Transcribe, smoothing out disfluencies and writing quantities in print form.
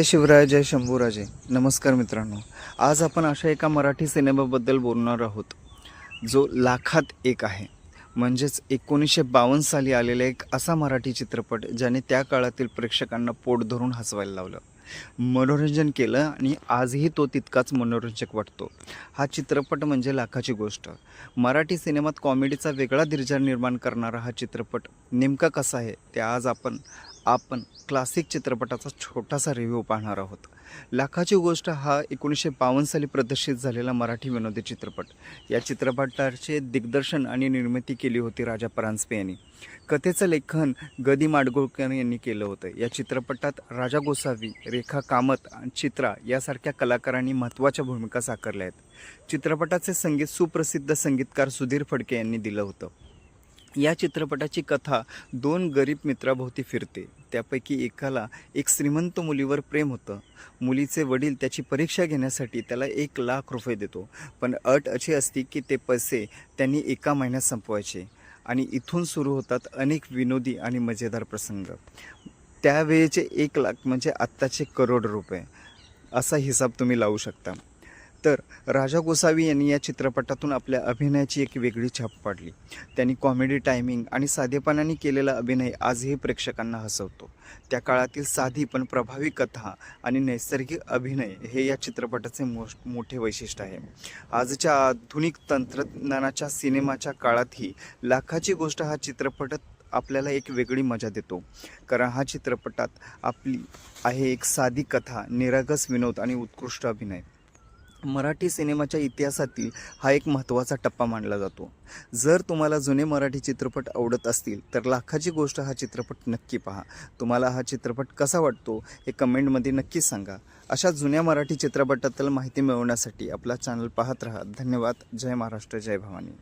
जय शिवराय, जय शंभूराजे. नमस्कार मित्रांनो. आज आपण अशा एका मराठी सिनेमाबद्दल बोलणार आहोत जो लाखात एक आहे. म्हणजेच 1952 साली आलेला एक असा मराठी चित्रपट ज्याने त्या काळातील प्रेक्षकांना पोट धरून हसवायला लावलं, मनोरंजन केलं आणि आजही तो तितकाच मनोरंजक वाटतो. हा चित्रपट म्हणजे लाखाची गोष्ट. मराठी सिनेमात कॉमेडीचा वेगळा दर्जा निर्माण करणारा हा चित्रपट नेमका कसा आहे ते आज आपण आपण क्लासिक चित्रपटाचा छोटासा रिव्ह्यू पाहणार आहोत. लाखाची गोष्ट हा 1952 साली प्रदर्शित झालेला मराठी विनोदी चित्रपट. या चित्रपटाचे दिग्दर्शन आणि निर्मिती केली होती राजा परांजपे यांनी. कथेचं लेखन ग दी माडगूळकर यांनी केलं होतं. या चित्रपटात राजा गोसावी, रेखा कामत आणि चित्रा यासारख्या कलाकारांनी महत्त्वाच्या भूमिका साकारल्या आहेत. चित्रपटाचे संगीत सुप्रसिद्ध संगीतकार सुधीर फडके यांनी दिलं होतं. या चित्रपटाची कथा दोन गरीब मित्राभोवती फिरते. त्यापैकी एकाला एक श्रीमंत मुलीवर प्रेम होतं. मुलीचे वडील त्याची परीक्षा घेण्यासाठी त्याला 1,00,000 रुपये देतो, पण अट अशी असते की ते पैसे त्यांनी एका महिन्यात संपवायचे. आणि इथून सुरू होतात अनेक विनोदी आणि मजेदार प्रसंग. त्यावेळेचे 1,00,000 म्हणजे आत्ताचे करोड रुपये असा हिसाब तुम्ही लावू शकता. तर राजा गोसावी यांनी या चित्रपटातून आपल्या अभिनयाची एक वेगळी छाप पाडली. त्यांनी कॉमेडी टायमिंग आणि साधेपणाने केलेला अभिनय आजही प्रेक्षकांना हसवतो. त्या काळातील साधी पण प्रभावी कथा आणि नैसर्गिक अभिनय हे या चित्रपटाचे मोठे वैशिष्ट्य आहे. आजच्या आधुनिक तंत्रज्ञानाच्या सिनेमाच्या काळातही लाखाची गोष्ट हा चित्रपट आपल्याला एक वेगळी मजा देतो. कारण हा चित्रपटात आपली आहे एक साधी कथा, निरागस विनोद आणि उत्कृष्ट अभिनय. मराठी सिनेमाच्या इतिहासातील हा एक महत्त्वाचा टप्पा मानला जातो. जर तुम्हाला जुने मराठी चित्रपट आवडत असतील तर लाखाची गोष्ट हा चित्रपट नक्की पहा. तुम्हाला हा चित्रपट कसा वाटतो हे कमेंटमध्ये नक्की सांगा. अशा जुन्या मराठी चित्रपटातील माहिती मिळवण्यासाठी आपला चॅनल पाहत राहा. धन्यवाद. जय महाराष्ट्र, जय भवानी.